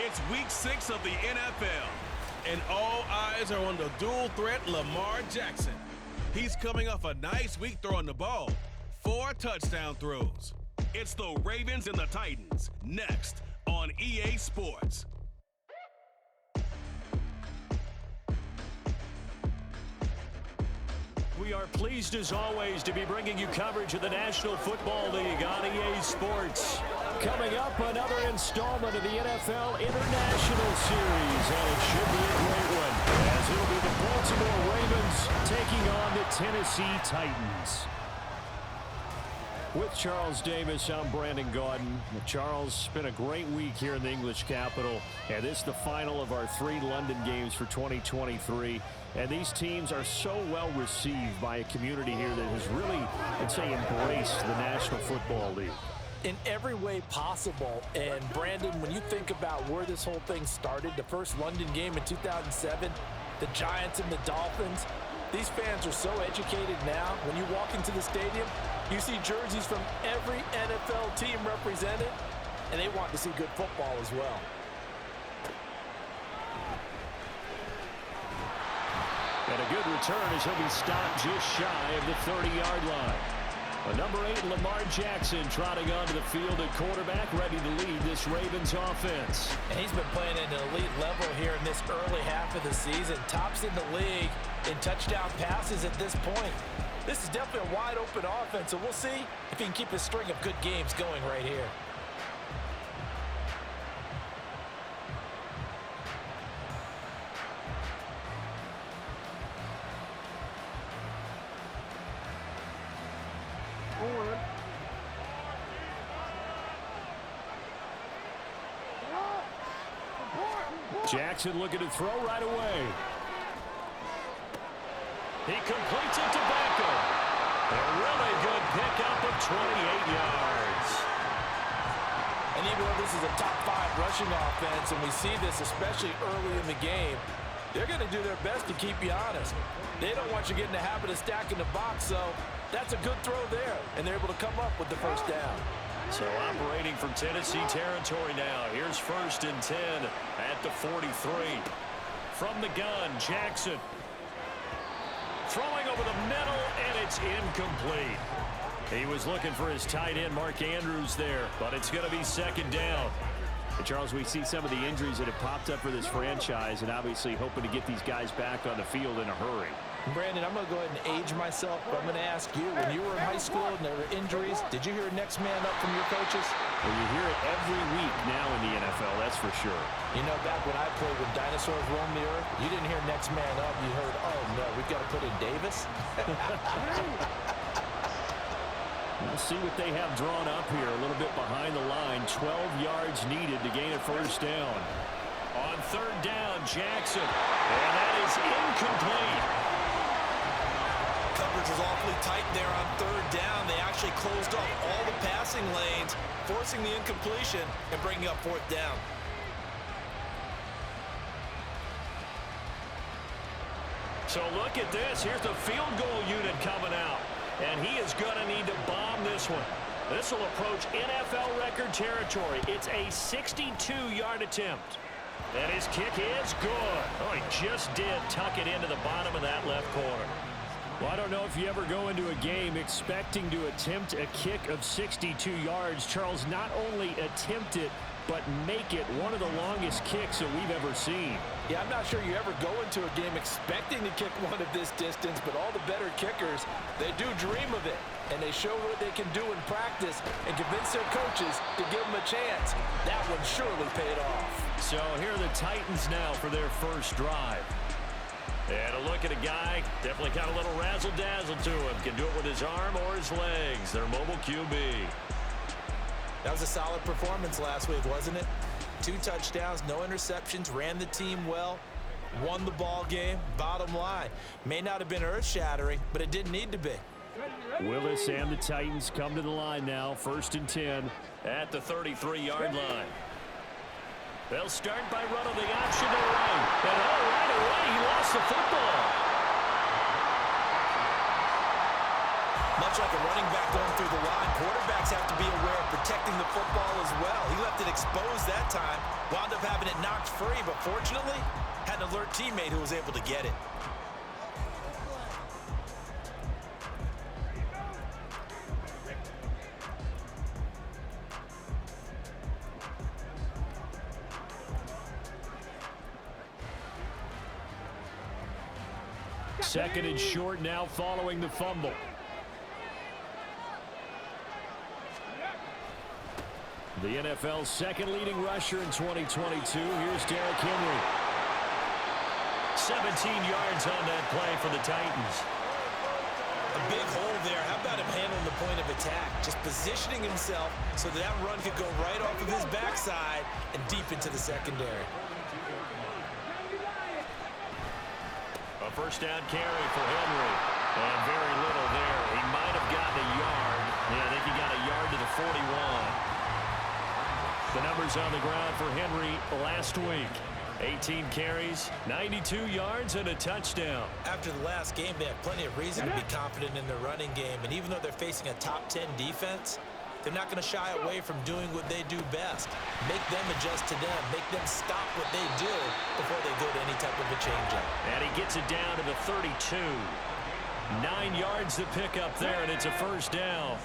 It's week 6 of the NFL, and all eyes are on the dual threat Lamar Jackson. He's coming off a nice week throwing the ball. 4 touchdown throws. It's the Ravens and the Titans, next on EA Sports. We are pleased as always to be bringing you coverage of the National Football League on EA Sports. Coming up, another installment of the NFL International Series, and it should be a great one, as it'll be the Baltimore Ravens taking on the Tennessee Titans. With Charles Davis, I'm Brandon Gaudin. Charles, it's been a great week here in the English capital, and this is the final of our 3 London games for 2023. And these teams are so well received by a community here that has really, I'd say, embraced the National Football League. In every way possible. And Brandon, when you think about where this whole thing started, the first London game in 2007, the Giants and the Dolphins, these fans are so educated now. When you walk into the stadium, you see jerseys from every NFL team represented, and they want to see good football as well. And a good return as he'll be stopped just shy of the 30-yard line. Number 8, Lamar Jackson, trotting onto the field at quarterback, ready to lead this Ravens offense. And he's been playing at an elite level here in this early half of the season. Tops in the league in touchdown passes at this point. This is definitely a wide-open offense, so we'll see if he can keep a string of good games going right here. Jackson looking to throw right away. He completes it to Beckham. A really good pickup of 28 yards. And even though this is a top 5 rushing offense, and we see this especially early in the game, they're going to do their best to keep you honest. They don't want you getting the habit of stacking the box, so that's a good throw there, and they're able to come up with the first down. So operating from Tennessee territory now. Here's 1st and 10 at the 43. From the gun, Jackson. Throwing over the middle, and it's incomplete. He was looking for his tight end, Mark Andrews, there, but it's going to be 2nd down. And Charles, we see some of the injuries that have popped up for this franchise, and obviously hoping to get these guys back on the field in a hurry. Brandon, I'm going to go ahead and age myself, but I'm going to ask you, when you were in high school and there were injuries, did you hear next man up from your coaches? Well, you hear it every week now in the NFL, that's for sure. You know, back when I played when dinosaurs roamed the earth, you didn't hear next man up. You heard, oh, no, we've got to put in Davis. We'll see what they have drawn up here, a little bit behind the line. 12 yards needed to gain a 1st down. On 3rd down, Jackson, and that is incomplete. Coverage was awfully tight there on 3rd down. They actually closed off all the passing lanes, forcing the incompletion and bringing up 4th down. So look at this. Here's the field goal unit coming out. And he is going to need to bomb this one. This will approach NFL record territory. It's a 62-yard attempt. And his kick is good. Oh, he just did tuck it into the bottom of that left corner. Well, I don't know if you ever go into a game expecting to attempt a kick of 62 yards. Charles, not only attempt it, but make it one of the longest kicks that we've ever seen. Yeah, I'm not sure you ever go into a game expecting to kick one of this distance, but all the better kickers, they do dream of it, and they show what they can do in practice and convince their coaches to give them a chance. That one surely paid off. So here are the Titans now for their first drive. And a look at a guy, definitely got a little razzle-dazzle to him. Can do it with his arm or his legs. Their mobile QB. That was a solid performance last week, wasn't it? 2 touchdowns, no interceptions, ran the team well, won the ball game. Bottom line, may not have been earth-shattering, but it didn't need to be. Willis and the Titans come to the line now, 1st and 10 at the 33-yard line. They'll start by running the option to the right. And right away, he lost the football. Much like a running back going through the line, quarterbacks have to be aware of protecting the football as well. He left it exposed that time, wound up having it knocked free, but fortunately, had an alert teammate who was able to get it. Second and short now following the fumble. The NFL's second leading rusher in 2022. Here's Derrick Henry. 17 yards on that play for the Titans. A big hole there. How about him handling the point of attack? Just positioning himself so that run could go right off of his backside and deep into the secondary. A first down carry for Henry. And very little there. He might have gotten a yard. Yeah, I think he got a yard to the 41. The numbers on the ground for Henry last week. 18 carries, 92 yards, and a touchdown. After the last game, they have plenty of reason to be confident in their running game. And even though they're facing a top 10 defense, they're not going to shy away from doing what they do best. Make them adjust to them. Make them stop what they do before they go to any type of a change-up. And he gets it down to the 32. 9 yards to pick up there, and it's a first down.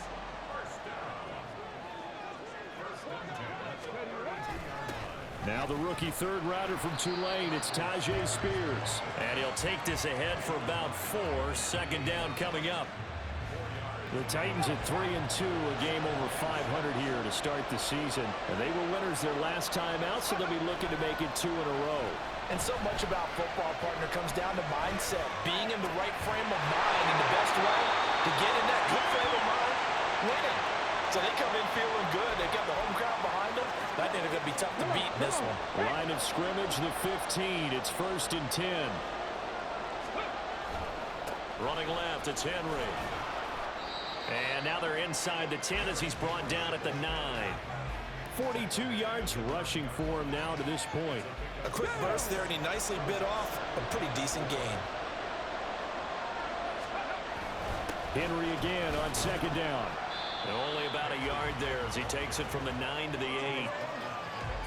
Now the rookie third rounder from Tulane, it's Tajay Spears. And he'll take this ahead for about 4. Second down coming up. The Titans at 3-2, a game over 500 here to start the season. And they were winners their last time out, so they'll be looking to make it 2 in a row. And so much about football, partner, comes down to mindset. Being in the right frame of mind, and the best way to get in that good frame of mind, winning. So they come in feeling good. They've got the home crowd behind them. I think they're going to be tough to beat in this one. Line of scrimmage, the 15. It's 1st and 10. Running left, it's Henry. And now they're inside the 10 as he's brought down at the 9. 42 yards rushing for him now to this point. A quick burst there, and he nicely bit off a pretty decent gain. Henry again on second down. And only about a yard there as he takes it from the 9 to the 8.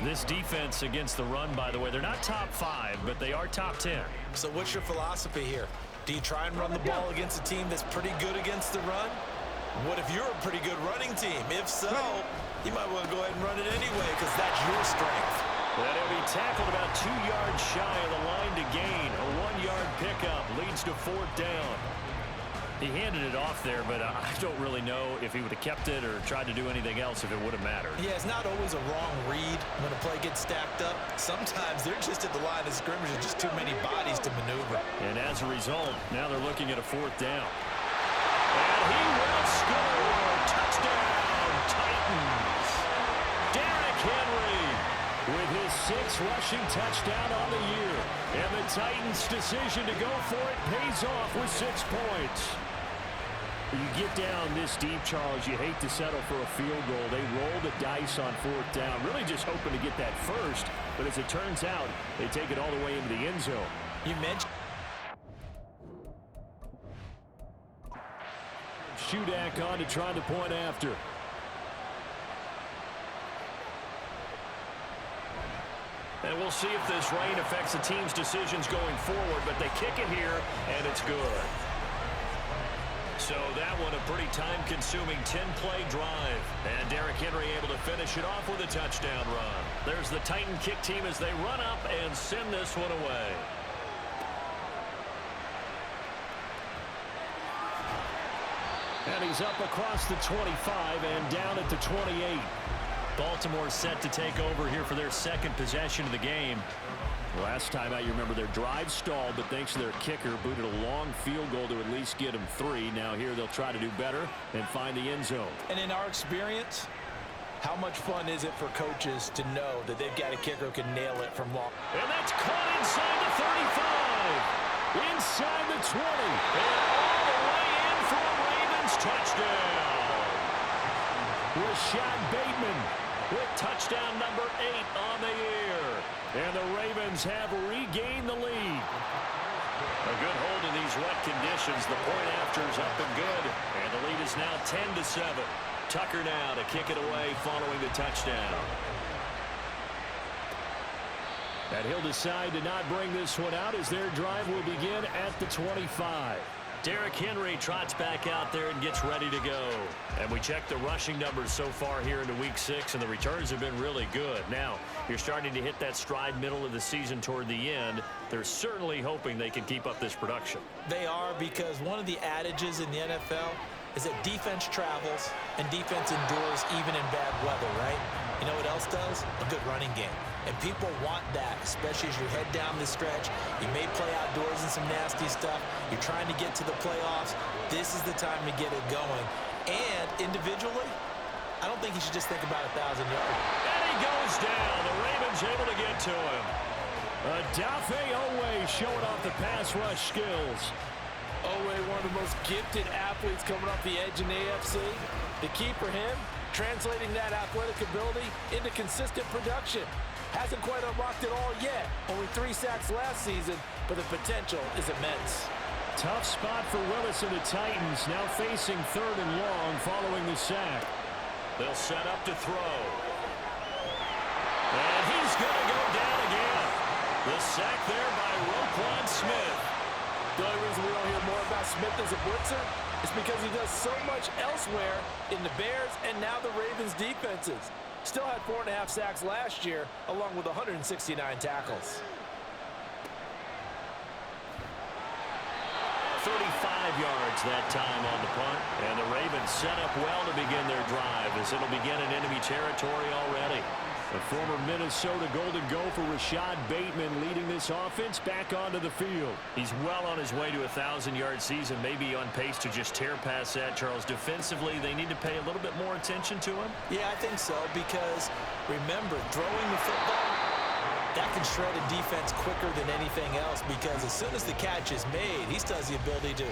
This defense against the run, by the way, they're not top 5, but they are top 10. So what's your philosophy here? Do you try and run the ball against a team that's pretty good against the run? What if you're a pretty good running team? If so, you might want to go ahead and run it anyway because that's your strength. And he'll be tackled about 2 yards shy of the line to gain. A 1-yard pickup leads to 4th down. He handed it off there, but I don't really know if he would have kept it or tried to do anything else if it would have mattered. Yeah, it's not always a wrong read when a play gets stacked up. Sometimes they're just at the line of scrimmage and just too many bodies to maneuver. And as a result, now they're looking at a 4th down. And he will score. Touchdown, Titans. Derrick Henry with his 6th rushing touchdown on the year. And the Titans' decision to go for it pays off with 6 points. You get down this deep, Charles, you hate to settle for a field goal. They roll the dice on 4th down, really just hoping to get that first. But as it turns out, they take it all the way into the end zone. You mentioned Shudak on to try the point after. And we'll see if this rain affects the team's decisions going forward, but they kick it here, and it's good. So that one a pretty time-consuming 10-play drive. And Derrick Henry able to finish it off with a touchdown run. There's the Titan kick team as they run up and send this one away. And he's up across the 25 and down at the 28. Baltimore set to take over here for their second possession of the game. Last time out, you remember their drive stalled, but thanks to their kicker, booted a long field goal to at least get them 3. Now here they'll try to do better and find the end zone. And in our experience, how much fun is it for coaches to know that they've got a kicker who can nail it from long? And that's caught inside the 35, inside the 20, and all the way in for a Ravens touchdown. Rashad Bateman with touchdown number 8 on the year. And the Ravens have regained the lead. A good hold in these wet conditions. The point after is up and good. And the lead is now 10-7. Tucker now to kick it away following the touchdown. And he'll decide to not bring this one out as their drive will begin at the 25. Derrick Henry trots back out there and gets ready to go. And we check the rushing numbers so far here into Week 6, and the returns have been really good. Now, you're starting to hit that stride middle of the season toward the end. They're certainly hoping they can keep up this production. They are, because one of the adages in the NFL is that defense travels and defense endures even in bad weather, right? You know what else does? A good running game. And people want that, especially as you head down the stretch. You may play outdoors in some nasty stuff. You're trying to get to the playoffs. This is the time to get it going. And individually, I don't think you should just think about 1,000 yards. And he goes down. The Ravens able to get to him. Odafe Oweh showing off the pass rush skills. Oweh, one of the most gifted athletes coming off the edge in the AFC. The key for him, translating that athletic ability into consistent production. Hasn't quite unlocked it all yet. Only 3 sacks last season, but the potential is immense. Tough spot for Willis and the Titans, now facing 3rd and long following the sack. They'll set up to throw. And he's going to go down again. The sack there by Roquan Smith. The only reason we don't hear more about Smith as a blitzer is because he does so much elsewhere in the Bears and now the Ravens defenses. Still had 4.5 sacks last year, along with 169 tackles. 35 yards that time on the punt. And the Ravens set up well to begin their drive as it'll begin in enemy territory already. The former Minnesota Golden Gopher Rashad Bateman leading this offense back onto the field. He's well on his way to a 1,000-yard season, maybe on pace to just tear past that, Charles. Defensively, they need to pay a little bit more attention to him. Yeah, I think so, because remember, throwing the football, that can shred a defense quicker than anything else, because as soon as the catch is made, he still has the ability to,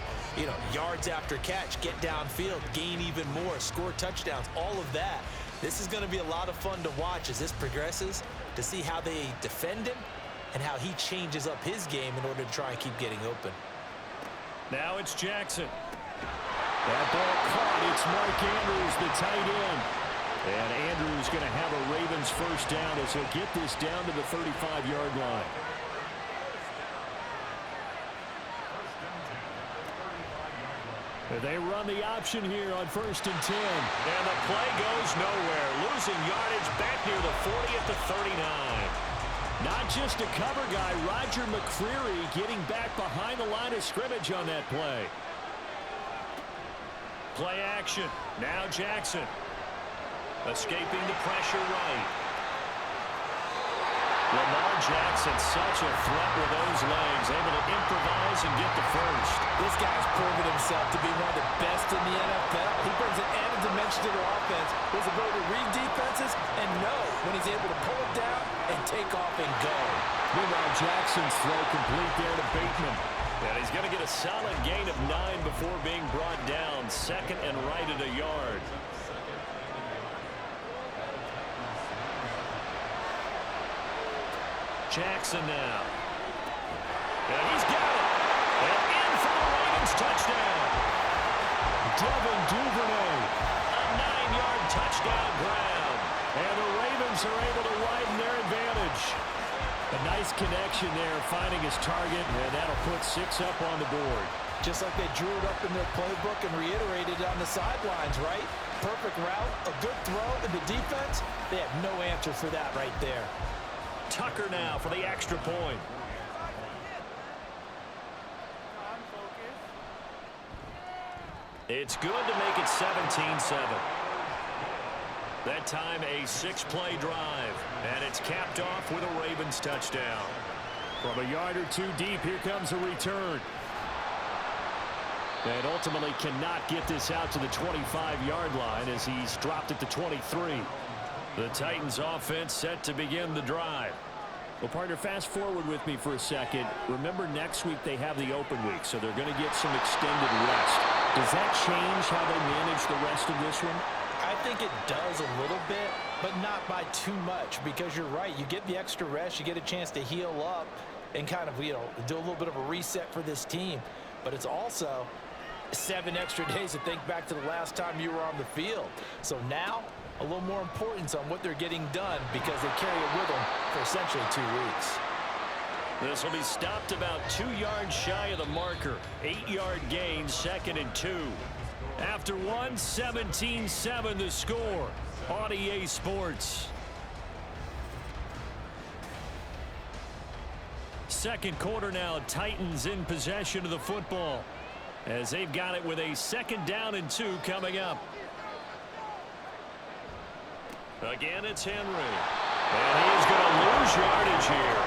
yards after catch, get downfield, gain even more, score touchdowns, all of that. This is going to be a lot of fun to watch as this progresses, to see how they defend him and how he changes up his game in order to try and keep getting open. Now it's Jackson. That ball caught. It's Mark Andrews, the tight end. And Andrews going to have a Ravens first down as he'll get this down to the 35-yard line. They run the option here on 1st and 10. And the play goes nowhere. Losing yardage back near the 40 at the 39. Not just a cover guy, Roger McCreary getting back behind the line of scrimmage on that play. Play action. Now Jackson. Escaping the pressure right. Lamar Jackson, such a threat with those legs, able to improvise and get the first. This guy's proven himself to be one of the best in the NFL. He brings an added dimension to their offense, his ability to read defenses and know when he's able to pull it down and take off and go. Meanwhile, Jackson's throw complete there to Bateman. And he's going to get a solid gain of 9 before being brought down. 2nd and right at a yard. Jackson now. And he's got it. And in for the Ravens touchdown. Devin Duvernay. A 9-yard touchdown grab. And the Ravens are able to widen their advantage. A nice connection there, finding his target, and that'll put 6 up on the board. Just like they drew it up in their playbook and reiterated on the sidelines, right? Perfect route, a good throw, and the defense, they have no answer for that right there. Tucker now for the extra point. It's good to make it 17-7. That time a 6-play drive, and it's capped off with a Ravens touchdown. From a yard or 2 deep, here comes a return. And ultimately cannot get this out to the 25-yard line as he's dropped it to 23. The Titans offense set to begin the drive. Well, partner, fast forward with me for a second. Remember, next week they have the open week, so they're going to get some extended rest. Does that change how they manage the rest of this one? I think it does a little bit, but not by too much, because you're right. You get the extra rest, you get a chance to heal up, and kind of, do a little bit of a reset for this team. But it's also 7 extra days to think back to the last time you were on the field. So now, a little more importance on what they're getting done because they carry it with them for essentially 2 weeks. This will be stopped about 2 yards shy of the marker. 8-yard gain, 2nd and 2. After 1, 17-7 the score on EA Sports. Second quarter now, Titans in possession of the football as they've got it with a 2nd down and 2 coming up. Again, it's Henry. And he's going to lose yardage here.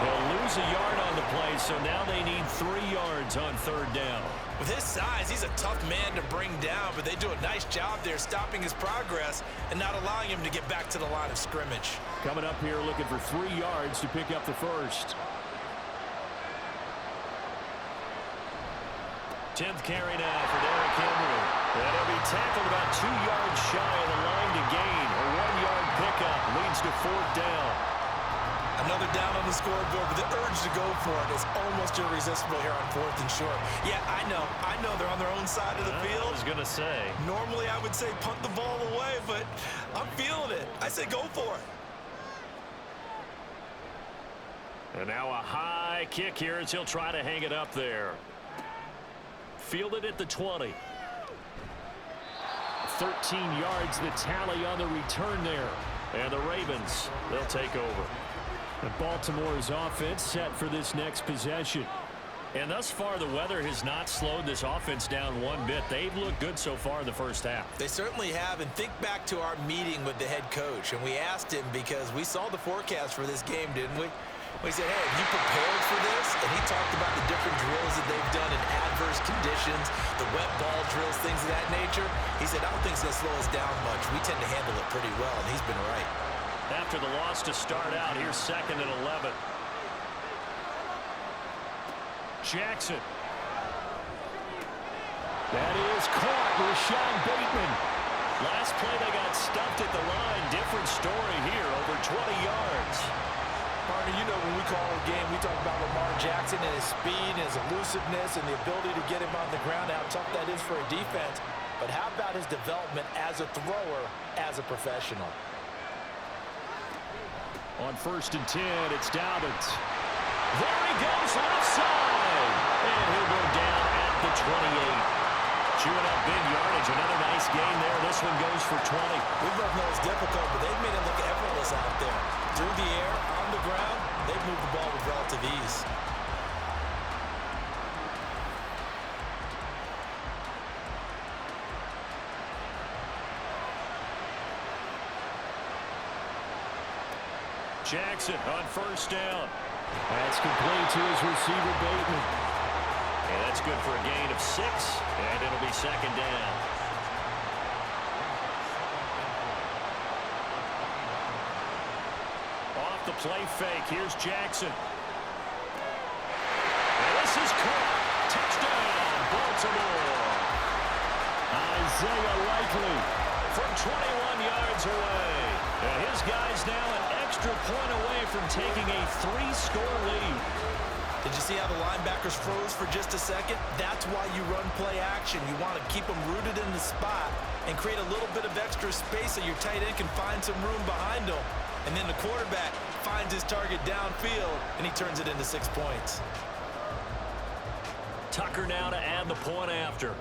He'll lose a yard on the play, so now they need 3 yards on 3rd down. With his size, he's a tough man to bring down, but they do a nice job there stopping his progress and not allowing him to get back to the line of scrimmage. Coming up here looking for 3 yards to pick up the first. 10th carry now for Derrick Henry. And he'll be tackled about 2 yards shy of the line to gain. A 1-yard pickup leads to 4th down. Another down on the scoreboard, but the urge to go for it is almost irresistible here on 4th and short. Yeah, I know they're on their own side of the field. I was going to say. Normally I would say punt the ball away, but I'm feeling it. I say go for it. And now a high kick here as he'll try to hang it up there. Fielded at the 20. 13 yards the tally on the return there. And the Ravens, they'll take over. And Baltimore's offense set for this next possession. And thus far, the weather has not slowed this offense down one bit. They've looked good so far in the first half. They certainly have. And think back to our meeting with the head coach. And we asked him because we saw the forecast for this game, didn't we? We said, hey, have you prepared for this? And he talked about the different drills that they've done in adverse conditions, the wet ball drills, things of that nature. He said, I don't think it's going to slow us down much. We tend to handle it pretty well, and he's been right. After the loss to start out, here's 2nd and 11. Jackson. That is caught. Rashad Bateman. Last play they got stuffed at the line. Different story here, over 20 yards. Partner, you know when we call a game, we talk about Lamar Jackson and his speed and his elusiveness and the ability to get him on the ground, how tough that is for a defense. But how about his development as a thrower, as a professional? On 1st and 10, it's Dobbins. There he goes, left side. And he'll go down at the 28. Chewing up big yardage. Another nice gain there. This one goes for 20. We both know it's difficult, but they've made it look effortless out there. Through the air, on the ground, they've moved the ball with relative ease. Jackson on 1st down. That's complete to his receiver, Bateman. And that's good for a gain of 6, and it'll be 2nd down. Off the play fake, here's Jackson. And this is caught. Touchdown, Baltimore. Isaiah Likely from 21 yards away. And his guy's now an extra point away from taking a 3-score lead. Did you see how the linebackers froze for just a second? That's why you run play action. You want to keep them rooted in the spot and create a little bit of extra space so your tight end can find some room behind him. And then the quarterback finds his target downfield, and he turns it into 6 points. Tucker now to add the point after.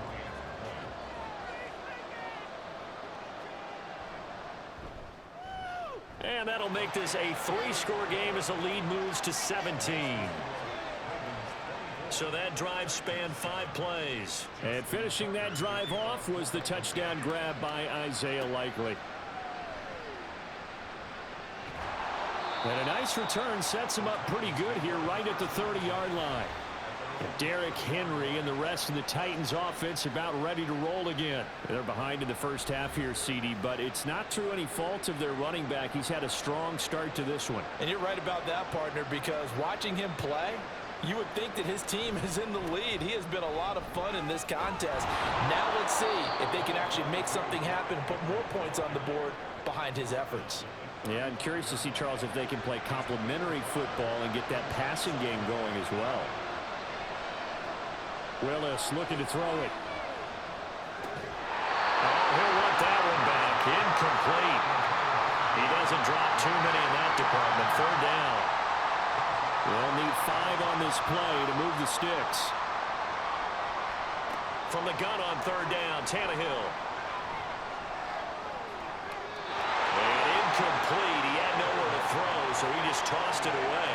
And that'll make this a 3-score game as the lead moves to 17. So that drive spanned 5 plays. And finishing that drive off was the touchdown grab by Isaiah Likely. And a nice return sets him up pretty good here right at the 30-yard line. Derrick Henry and the rest of the Titans offense about ready to roll again. They're behind in the first half here, CD, but it's not through any fault of their running back. He's had a strong start to this one. And you're right about that, partner, because watching him play, you would think that his team is in the lead. He has been a lot of fun in this contest. Now let's see if they can actually make something happen and put more points on the board behind his efforts. Yeah, I'm curious to see, Charles, if they can play complementary football and get that passing game going as well. Willis looking to throw it. Oh, he'll want that one back. Incomplete. He doesn't drop too many in that department. Third down. They'll need 5 on this play to move the sticks. From the gun on third down, Tannehill. And incomplete. He had nowhere to throw, so he just tossed it away.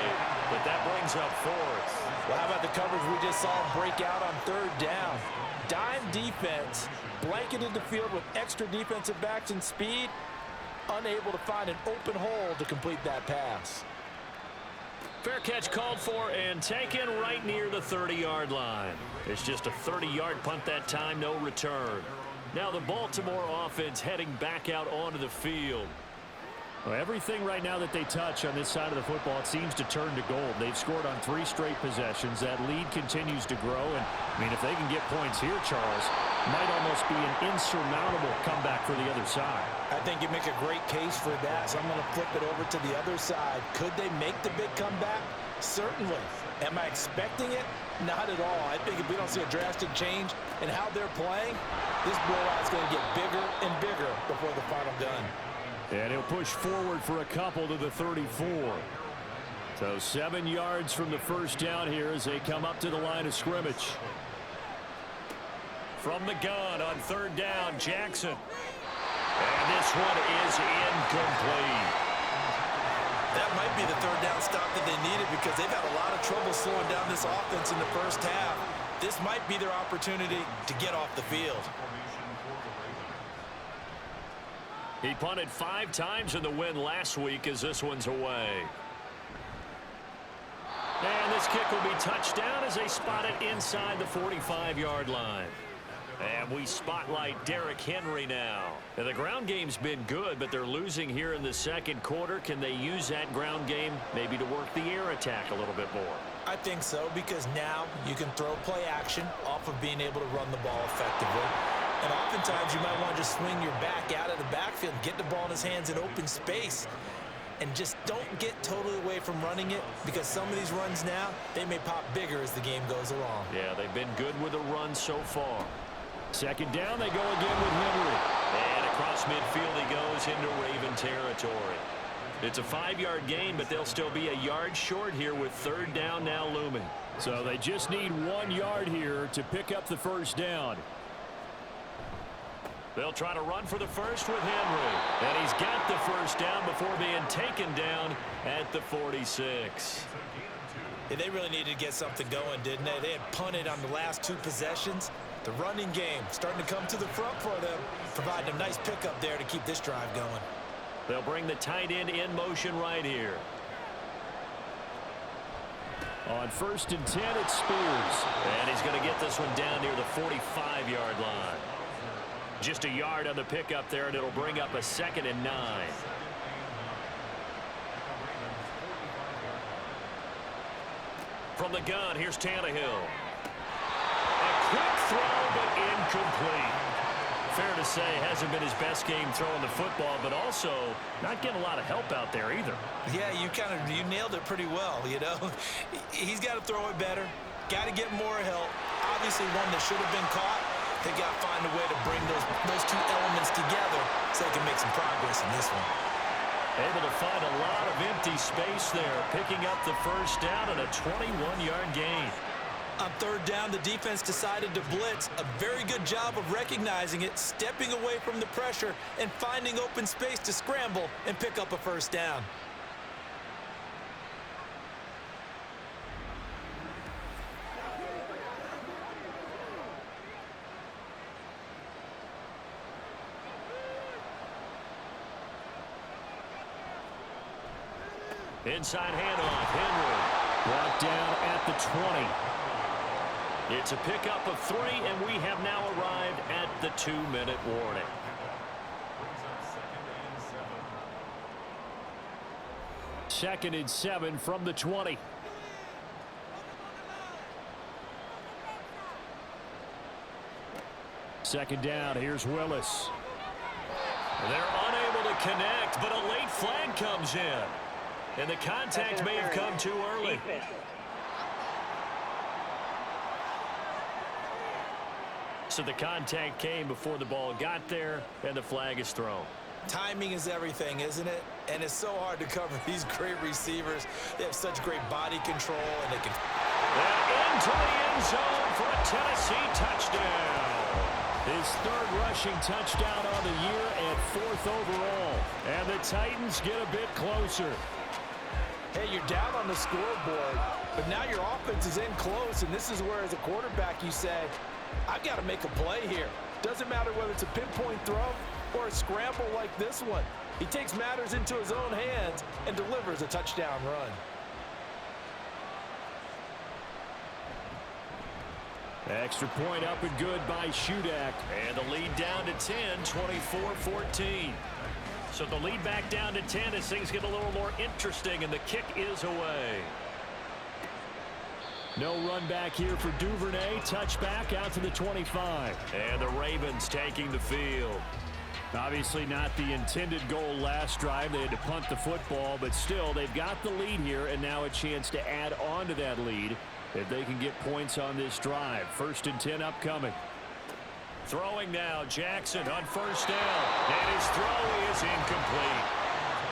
But that brings up 4th. Well, how about the coverage we just saw him break out on third down? Dime defense, blanketed the field with extra defensive backs and speed, unable to find an open hole to complete that pass. Fair catch called for and taken right near the 30-yard line. It's just a 30-yard punt that time, no return. Now the Baltimore offense heading back out onto the field. Well, everything right now that they touch on this side of the football, it seems to turn to gold. They've scored on 3 straight possessions. That lead continues to grow. And, I mean, if they can get points here, Charles, might almost be an insurmountable comeback for the other side. I think you make a great case for that, so I'm going to flip it over to the other side. Could they make the big comeback? Certainly. Am I expecting it? Not at all. I think if we don't see a drastic change in how they're playing, this blowout's going to get bigger and bigger before the final gun. And he'll push forward for a couple to the 34. So 7 yards from the first down here as they come up to the line of scrimmage. From the gun on third down, Jackson. And this one is incomplete. That might be the third down stop that they needed because they've had a lot of trouble slowing down this offense in the first half. This might be their opportunity to get off the field. He punted 5 times in the win last week as this one's away. And this kick will be touched down as they spot it inside the 45-yard line. And we spotlight Derrick Henry now. And the ground game's been good, but they're losing here in the second quarter. Can they use that ground game maybe to work the air attack a little bit more? I think so, because now you can throw play action off of being able to run the ball effectively. And oftentimes you might want to just swing your back out of the backfield and get the ball in his hands in open space. And just don't get totally away from running it, because some of these runs now, they may pop bigger as the game goes along. Yeah, they've been good with the run so far. Second down, they go again with Henry. And across midfield he goes into Raven territory. It's a 5-yard gain, but they'll still be a yard short here with third down now looming. So they just need 1 yard here to pick up the first down. They'll try to run for the first with Henry. And he's got the first down before being taken down at the 46. Yeah, they really needed to get something going, didn't they? They had punted on the last 2 possessions. The running game starting to come to the front for them, providing a nice pickup there to keep this drive going. They'll bring the tight end in motion right here. On 1st and 10, it's Spears. And he's going to get this one down near the 45-yard line. Just a yard on the pickup there, and it'll bring up a 2nd and 9. From the gun, here's Tannehill. A quick throw, but incomplete. Fair to say, hasn't been his best game throwing the football, but also not getting a lot of help out there either. Yeah, you nailed it pretty well, you know. He's got to throw it better. Got to get more help. Obviously one that should have been caught. They got to find a way to bring those 2 elements together so they can make some progress in this one. Able to find a lot of empty space there, picking up the first down and a 21-yard gain. On third down, the defense decided to blitz. A very good job of recognizing it, stepping away from the pressure, and finding open space to scramble and pick up a first down. Inside handoff, Henry. Brought down at the 20. It's a pickup of 3, and we have now arrived at the 2-minute warning. Second and 7 from the 20. Second down, here's Willis. They're unable to connect, but a late flag comes in. And the contact may have come too early. So the contact came before the ball got there, and the flag is thrown. Timing is everything, isn't it? And it's so hard to cover these great receivers. They have such great body control, and they can... And into the end zone for a Tennessee touchdown. His third rushing touchdown on the year and fourth overall. And the Titans get a bit closer. Hey, you're down on the scoreboard, but now your offense is in close, and this is where, as a quarterback, you say, I've got to make a play here. Doesn't matter whether it's a pinpoint throw or a scramble like this one. He takes matters into his own hands and delivers a touchdown run. Extra point up and good by Shudak. And the lead down to 10, 24-14. So the lead back down to 10 as things get a little more interesting, and the kick is away. No run back here for Duvernay. Touchback out to the 25. And the Ravens taking the field. Obviously not the intended goal last drive. They had to punt the football, but still they've got the lead here, and now a chance to add on to that lead if they can get points on this drive. 1st and 10 upcoming. Throwing now, Jackson on first down. And his throw is incomplete.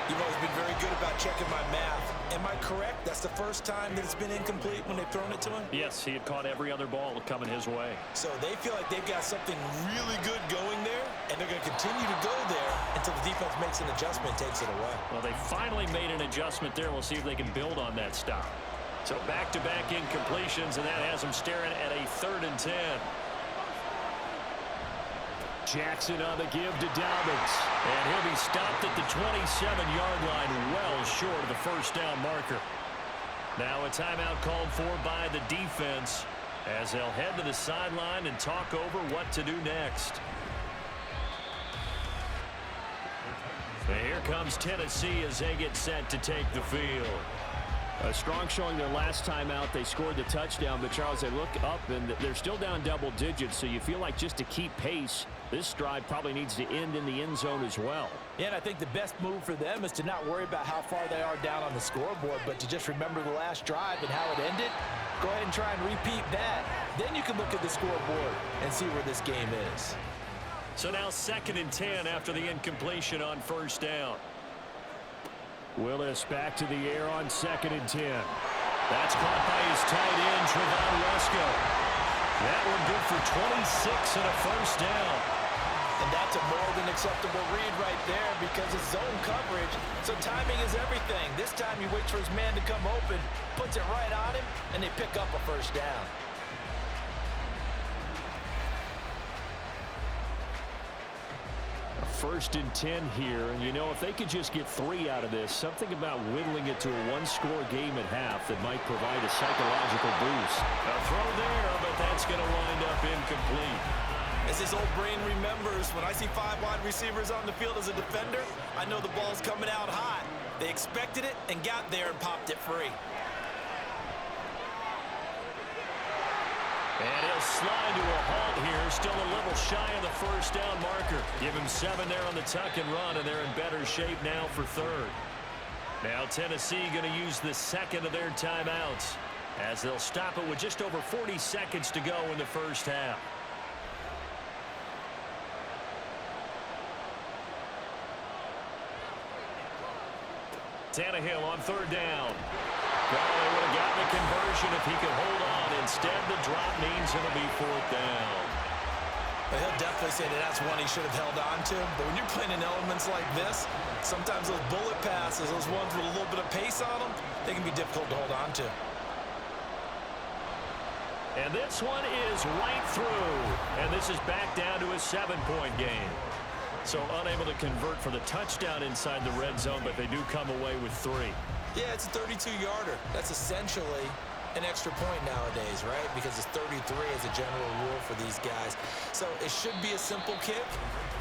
You've always been very good about checking my math. Am I correct? That's the first time that it's been incomplete when they've thrown it to him? Yes, he had caught every other ball coming his way. So they feel like they've got something really good going there, and they're going to continue to go there until the defense makes an adjustment and takes it away. Well, they finally made an adjustment there. We'll see if they can build on that stop. So back-to-back incompletions, and that has them staring at a 3rd and 10. Jackson on the give to Dobbins. And he'll be stopped at the 27-yard line, well short of the first down marker. Now a timeout called for by the defense as they'll head to the sideline and talk over what to do next. And here comes Tennessee as they get set to take the field. A strong showing their last time out. They scored the touchdown, but Charles, they look up and they're still down double digits, so you feel like just to keep pace, this drive probably needs to end in the end zone as well. Yeah, and I think the best move for them is to not worry about how far they are down on the scoreboard, but to just remember the last drive and how it ended. Go ahead and try and repeat that. Then you can look at the scoreboard and see where this game is. So now 2nd and 10 after the incompletion on first down. Willis back to the air on 2nd and 10. That's caught by his tight end, Trevon Wesco. That one good for 26 and a first down. And that's a more than acceptable read right there because it's zone coverage, so timing is everything. This time he waits for his man to come open, puts it right on him, and they pick up a first down. A 1st and 10 here, and you know, if they could just get 3 out of this, something about whittling it to a one-score game at half that might provide a psychological boost. A throw there, but that's going to wind up incomplete. As his old brain remembers, when I see 5 wide receivers on the field as a defender, I know the ball's coming out hot. They expected it and got there and popped it free. And he'll slide to a halt here, still a little shy of the first down marker. Give him 7 there on the tuck and run, and they're in better shape now for 3rd. Now Tennessee going to use the 2nd of their timeouts as they'll stop it with just over 40 seconds to go in the first half. Tannehill on 3rd down. Well, they would have gotten the conversion if he could hold on. Instead, the drop means it'll be 4th down. Well, he'll definitely say that that's one he should have held on to. But when you're playing in elements like this, sometimes those bullet passes, those ones with a little bit of pace on them, they can be difficult to hold on to. And this one is right through. And this is back down to a 7-point game. So unable to convert for the touchdown inside the red zone, but they do come away with 3. Yeah, it's a 32-yarder. That's essentially an extra point nowadays, right? Because it's 33 as a general rule for these guys. So it should be a simple kick.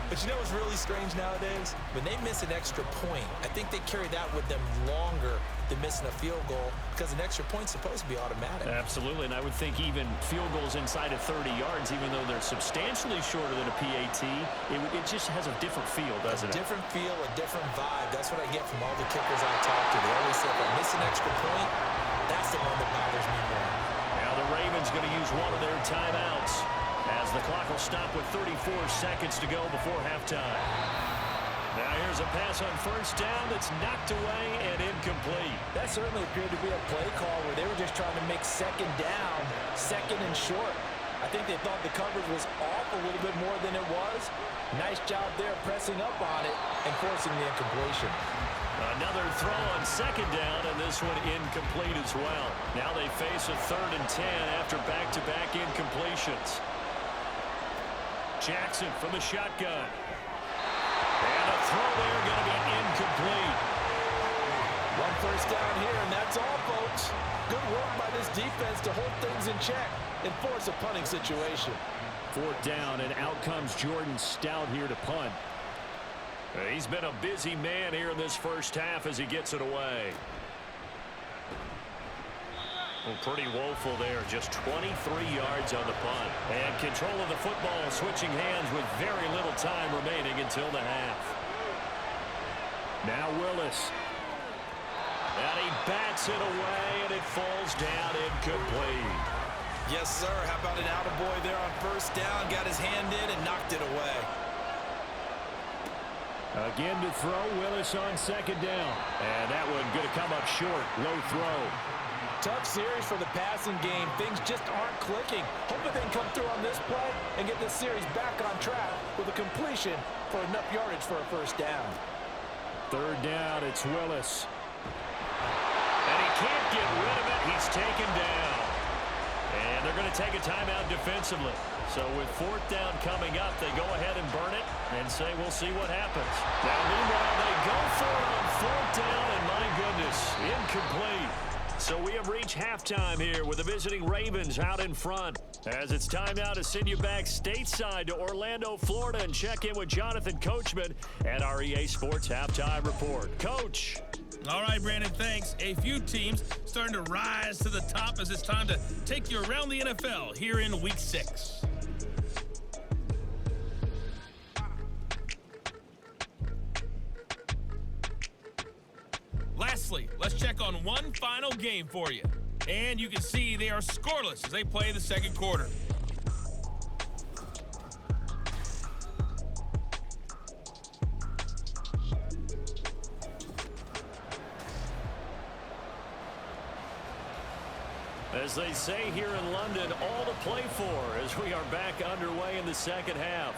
But you know what's really strange nowadays? When they miss an extra point, I think they carry that with them longer than missing a field goal because an extra point's supposed to be automatic. Absolutely, and I would think even field goals inside of 30 yards, even though they're substantially shorter than a PAT, it just has a different feel, doesn't it? A different feel, a different vibe. That's what I get from all the kickers I talk to. They always say, if I miss an extra point, that's the one that bothers me more. Now the Ravens going to use one of their timeouts as the clock will stop with 34 seconds to go before halftime. Now here's a pass on first down that's knocked away and incomplete. That certainly appeared to be a play call where they were just trying to make second down, second and short. I think they thought the coverage was off a little bit more than it was. Nice job there pressing up on it and forcing the incompletion. Another throw on second down, and this one incomplete as well. Now they face a 3rd and 10 after back-to-back incompletions. Jackson from the shotgun. And a throw there going to be incomplete. One first down here, and that's all, folks. Good work by this defense to hold things in check and force a punting situation. 4th down, and out comes Jordan Stout here to punt. He's been a busy man here in this first half as he gets it away. Well, pretty woeful there. Just 23 yards on the punt. And control of the football switching hands with very little time remaining until the half. Now Willis. And he bats it away, and it falls down incomplete. Yes, sir. How about an attaboy there on first down? Got his hand in and knocked it away. Again to throw, Willis on second down. And that one going to come up short. Low throw. Tough series for the passing game. Things just aren't clicking. Hoping they can come through on this play and get this series back on track with a completion for enough yardage for a first down. 3rd down, it's Willis. And he can't get rid of it. He's taken down. And they're going to take a timeout defensively. So with 4th down coming up, they go ahead and burn it and say, we'll see what happens. Now, meanwhile, they go for it on 4th down, and my goodness, incomplete. So we have reached halftime here with the visiting Ravens out in front. As it's time now to send you back stateside to Orlando, Florida, and check in with Jonathan Coachman at our EA Sports Halftime Report. Coach. All right, Brandon, thanks. A few teams starting to rise to the top as it's time to take you around the NFL here in Week 6. Lastly, let's check on one final game for you. And you can see they are scoreless as they play the second quarter. As they say here in London, all to play for as we are back underway in the second half.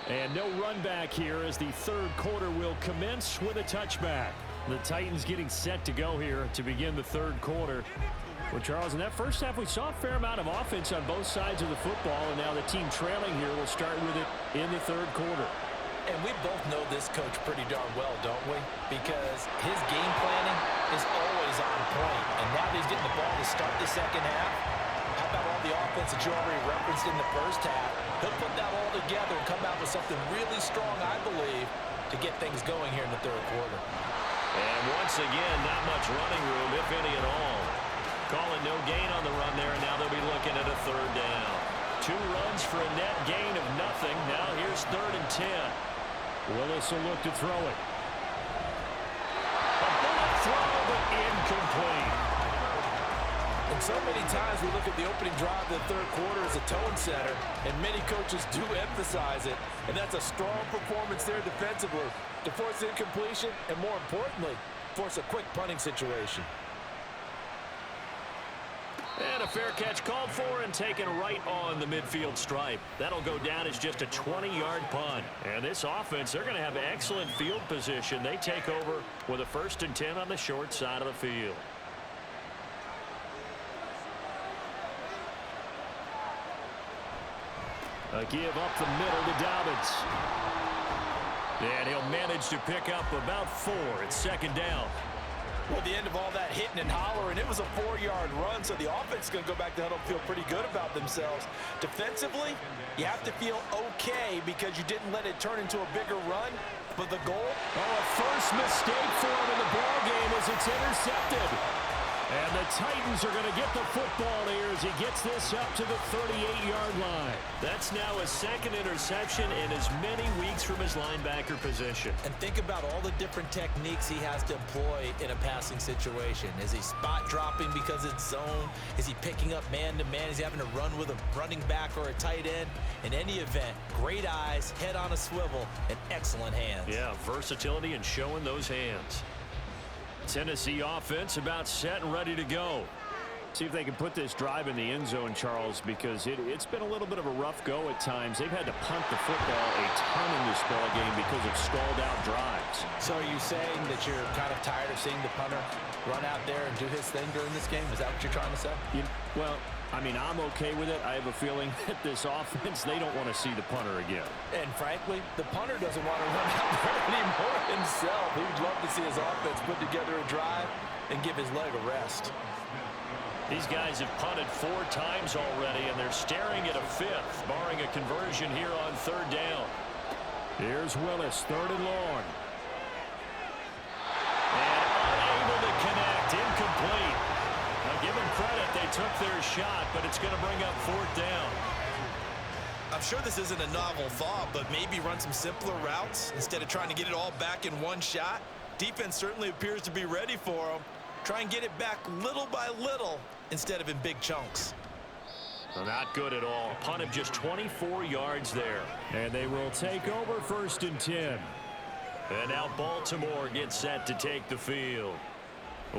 And no run back here as the third quarter will commence with a touchback. The Titans getting set to go here to begin the third quarter. Well, Charles, in that first half, we saw a fair amount of offense on both sides of the football, and now the team trailing here will start with it in the third quarter. And we both know this coach pretty darn well, don't we? Because his game planning is always on point. And now that he's getting the ball to start the second half, how about all the offense that you already referenced in the first half? He'll put that all together and come out with something really strong, I believe, to get things going here in the third quarter. And once again, not much running room, if any at all. Calling no gain on the run there, and now they'll be looking at a third down. 2 runs for a net gain of nothing. Now here's 3rd and 10. Willis will look to throw it. A bullet throw, but incomplete. And so many times we look at the opening drive of the third quarter as a tone setter, and many coaches do emphasize it. And that's a strong performance there defensively to force incompletion and, more importantly, force a quick punting situation. And a fair catch called for and taken right on the midfield stripe. That'll go down as just a 20-yard punt. And this offense, they're going to have excellent field position. They take over with a 1st and 10 on the short side of the field. A give up the middle to Dobbins. And he'll manage to pick up about 4 at 2nd down. Well, the end of all that hitting and hollering, it was a 4-yard run, so the offense is going to go back to huddle, feel pretty good about themselves. Defensively, you have to feel okay because you didn't let it turn into a bigger run. But the goal? Oh, a first mistake for him in the ballgame, it's intercepted. And the Titans are going to get the football here as he gets this up to the 38-yard line. That's now his second interception in as many weeks from his linebacker position. And think about all the different techniques he has to employ in a passing situation. Is he spot dropping because it's zone? Is he picking up man-to-man? Is he having to run with a running back or a tight end? In any event, great eyes, head on a swivel, and excellent hands. Yeah, versatility and showing those hands. Tennessee offense about set and ready to go. See if they can put this drive in the end zone, Charles, because it's been a little bit of a rough go at times. They've had to punt the football a ton in this ball game because of stalled out drives. So are you saying that you're kind of tired of seeing the punter run out there and do his thing during this game? Is that what you're trying to say? Well, I mean, I'm okay with it. I have a feeling that this offense, they don't want to see the punter again. And frankly, the punter doesn't want to run out there anymore himself. He'd love to see his offense put together a drive and give his leg a rest. These guys have punted 4 times already, and they're staring at a 5th, barring a conversion here on 3rd down. Here's Willis, 3rd and long. And unable to connect, incomplete. Now, give them credit, they took their shot, but it's going to bring up 4th down. I'm sure this isn't a novel thought, but maybe run some simpler routes instead of trying to get it all back in one shot. Defense certainly appears to be ready for them. Try and get it back little by little instead of in big chunks. Well, not good at all. Punt of just 24 yards there. And they will take over 1st and 10. And now Baltimore gets set to take the field.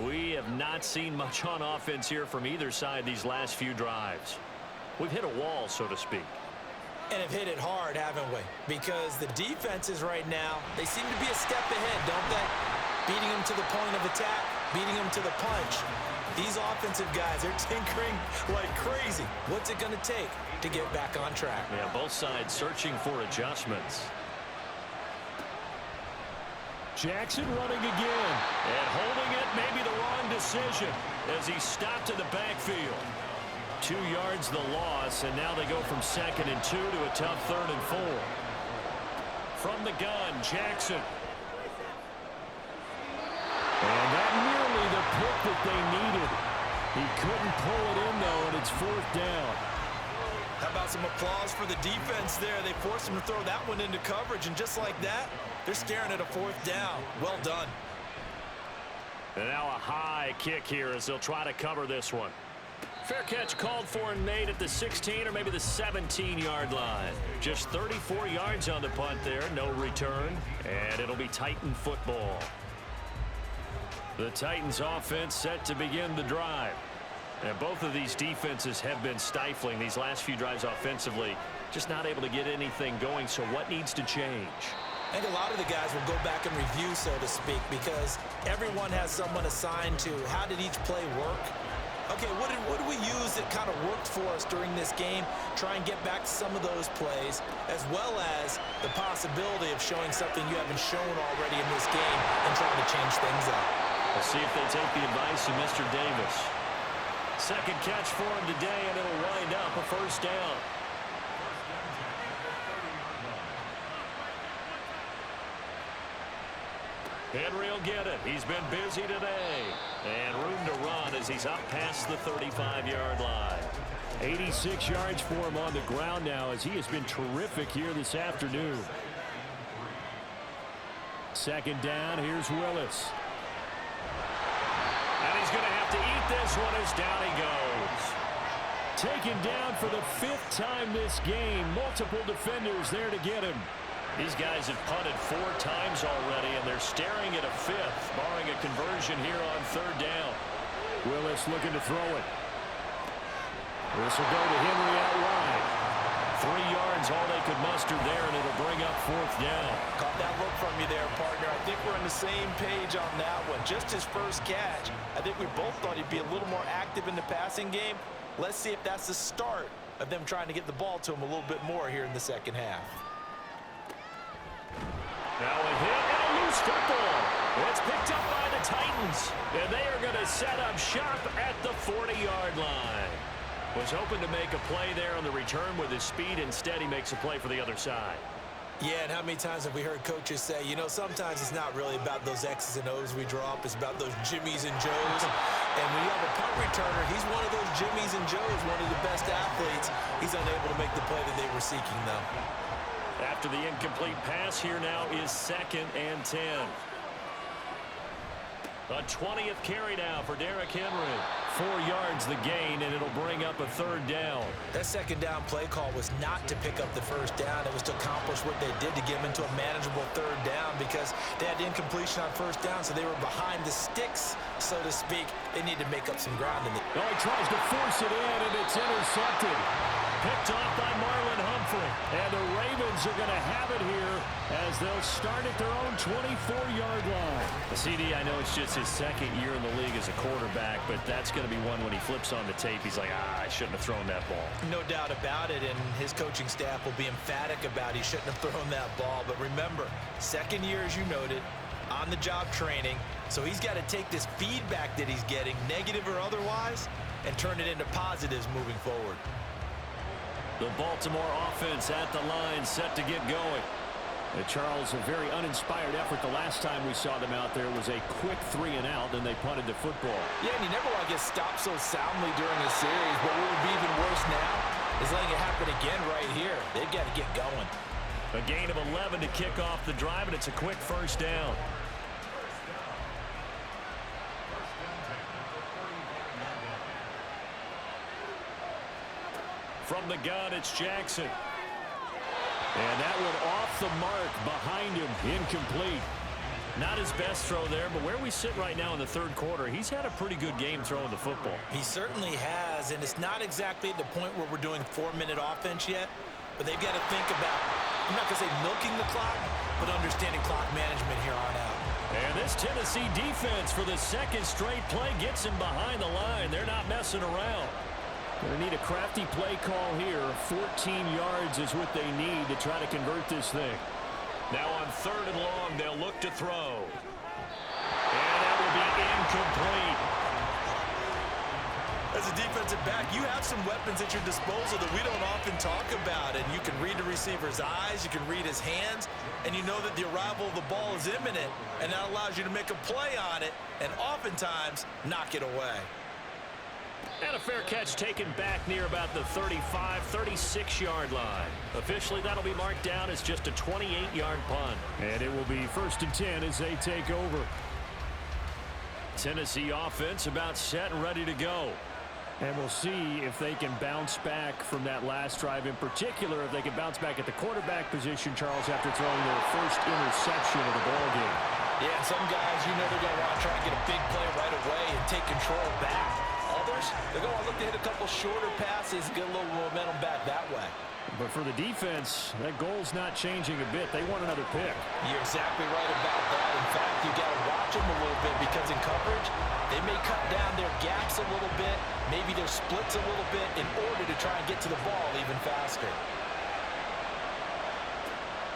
We have not seen much on offense here from either side these last few drives. We've hit a wall, so to speak. And have hit it hard, haven't we? Because the defenses right now, they seem to be a step ahead, don't they? Beating them to the point of attack, beating them to the punch. These offensive guys are tinkering like crazy. What's it going to take to get back on track? Yeah, both sides searching for adjustments. Jackson running again. And holding it, maybe the wrong decision as he stopped in the backfield. 2 yards the loss, and now they go from 2nd and 2 to a tough 3rd and 4. From the gun, Jackson. And that nearly the pick that they needed. He couldn't pull it in, though, and it's 4th down. How about some applause for the defense there? They forced him to throw that one into coverage, and just like that, they're staring at a 4th down. Well done. And now a high kick here as they'll try to cover this one. Fair catch called for and made at the 16 or maybe the 17-yard line. Just 34 yards on the punt there, no return, and it'll be Titan football. The Titans offense set to begin the drive. And both of these defenses have been stifling these last few drives offensively. Just not able to get anything going, so what needs to change? I think a lot of the guys will go back and review, so to speak, because everyone has someone assigned to how did each play work. Okay, what did we use that kind of worked for us during this game? Try and get back some of those plays, as well as the possibility of showing something you haven't shown already in this game and trying to change things up. We'll see if they take the advice of Mr. Davis. Second catch for him today, and it'll wind up a 1st down. Henry will get it. He's been busy today. And room to run as he's up past the 35-yard line. 86 yards for him on the ground now as he has been terrific here this afternoon. 2nd down, here's Willis. And he's going to have to eat this one as down he goes. Taken down for the 5th time this game. Multiple defenders there to get him. These guys have punted 4 times already, and they're staring at a 5th, barring a conversion here on 3rd down. Willis looking to throw it. This will go to Henry out wide. 3 yards, all they could muster there, and it'll bring up 4th down. Caught that look from you there, partner. I think we're on the same page on that one. Just his first catch. I think we both thought he'd be a little more active in the passing game. Let's see if that's the start of them trying to get the ball to him a little bit more here in the second half. Now a hit and a loose football. It's picked up by the Titans, and they are going to set up shop at the 40-yard line. Was hoping to make a play there on the return with his speed. Instead, he makes a play for the other side. Yeah, and how many times have we heard coaches say, you know, sometimes it's not really about those X's and O's we draw up. It's about those Jimmies and Joes. And when you have a punt returner, he's one of those Jimmies and Joes, one of the best athletes. He's unable to make the play that they were seeking, though. After the incomplete pass, here now is 2nd and 10. A 20th carry now for Derrick Henry. 4 yards the gain, and it'll bring up a 3rd down. That 2nd down play call was not to pick up the 1st down. It was to accomplish what they did to get them into a manageable 3rd down because they had incompletion on 1st down, so they were behind the sticks, so to speak. They need to make up some ground. Oh, he tries to force it in, and it's intercepted. Picked off by Marlon Humphrey. And the Ravens are going to have it here as they'll start at their own 24-yard line. CD, I know it's just his 2nd year in the league as a quarterback, but that's going to be one when he flips on the tape, he's like, I shouldn't have thrown that ball. No doubt about it, and his coaching staff will be emphatic about he shouldn't have thrown that ball. But remember, 2nd year, as you noted, on-the-job training, so he's got to take this feedback that he's getting, negative or otherwise, and turn it into positives moving forward. The Baltimore offense at the line, set to get going. Charles, a very uninspired effort the last time we saw them out there was a quick 3-and-out, and they punted the football. Yeah, and you never want to get stopped so soundly during a series, but what would be even worse now is letting it happen again right here. They've got to get going. A gain of 11 to kick off the drive, and it's a quick 1st down. From the gun, it's Jackson. And that one off the mark behind him, incomplete. Not his best throw there, but where we sit right now in the 3rd quarter, he's had a pretty good game throwing the football. He certainly has, and it's not exactly at the point where we're doing 4-minute offense yet, but they've got to think about, I'm not going to say milking the clock, but understanding clock management here on out. And this Tennessee defense for the 2nd straight play gets him behind the line. They're not messing around. They need a crafty play call here. 14 yards is what they need to try to convert this thing. Now on 3rd and long, they'll look to throw. And that will be incomplete. As a defensive back, you have some weapons at your disposal that we don't often talk about. And you can read the receiver's eyes, you can read his hands, and you know that the arrival of the ball is imminent. And that allows you to make a play on it and oftentimes knock it away. And a fair catch taken back near about the 35, 36-yard line. Officially, that'll be marked down as just a 28-yard punt. And it will be 1st and 10 as they take over. Tennessee offense about set and ready to go. And we'll see if they can bounce back from that last drive, in particular, if they can bounce back at the quarterback position, Charles, after throwing their first interception of the ballgame. Yeah, and some guys, you know they're going to want to try and get a big play right away and take control back. Others, they're going to look to hit a couple shorter passes and get a little momentum back that way. But for the defense, that goal's not changing a bit. They want another pick. You're exactly right about that. In fact, you got to watch them a little bit because in coverage, they may cut down their gaps a little bit, maybe their splits a little bit in order to try and get to the ball even faster.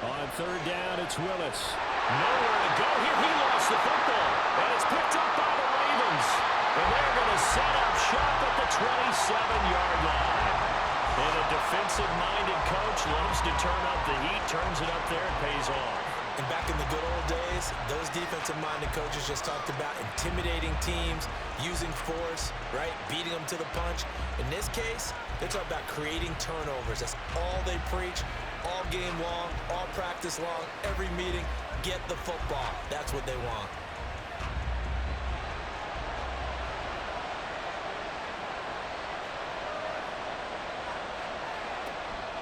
On 3rd down, it's Willis. Nowhere to go here. He lost the football. And it's picked up by the Ravens. And they're going to set up shop at the 27-yard line. And a defensive-minded coach loves to turn up the heat, turns it up there, and pays off. And back in the good old days, those defensive-minded coaches just talked about intimidating teams, using force, right, beating them to the punch. In this case, they talk about creating turnovers. That's all they preach, all game long, all practice long, every meeting. Get the football. That's what they want.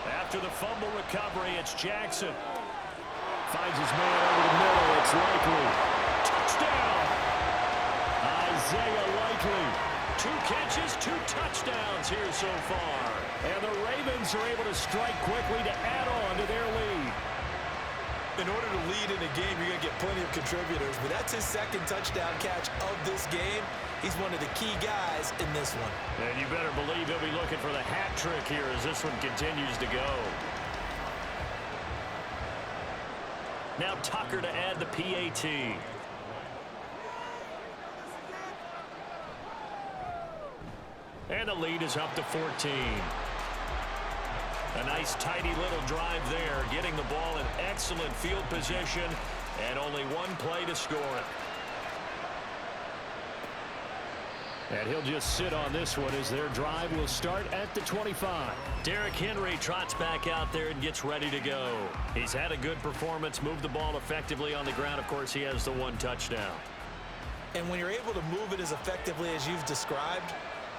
After the fumble recovery, it's Jackson. Finds his man over the middle. It's Likely. Touchdown! Isaiah Likely. 2 catches, 2 touchdowns here so far. And the Ravens are able to strike quickly to add on to their lead. In order to lead in a game, you're going to get plenty of contributors, but that's his 2nd touchdown catch of this game. He's one of the key guys in this one. And you better believe he'll be looking for the hat trick here as this one continues to go. Now Tucker to add the PAT. And the lead is up to 14. A nice, tidy little drive there, getting the ball in excellent field position, and only one play to score it. And he'll just sit on this one as their drive will start at the 25. Derrick Henry trots back out there and gets ready to go. He's had a good performance, moved the ball effectively on the ground. Of course, he has the one touchdown. And when you're able to move it as effectively as you've described,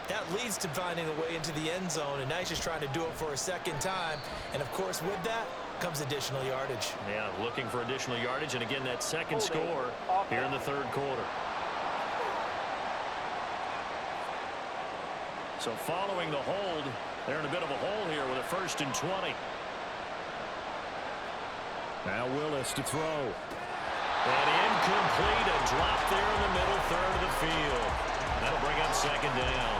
that leads to finding a way into the end zone, and now he's just trying to do it for a second time. And, of course, with that comes additional yardage. Yeah, looking for additional yardage, and again, that second score here in the third quarter. So following the hold, they're in a bit of a hole here with a 1st and 20. Now Willis to throw. And incomplete, a drop there in the middle third of the field. That'll bring up 2nd down.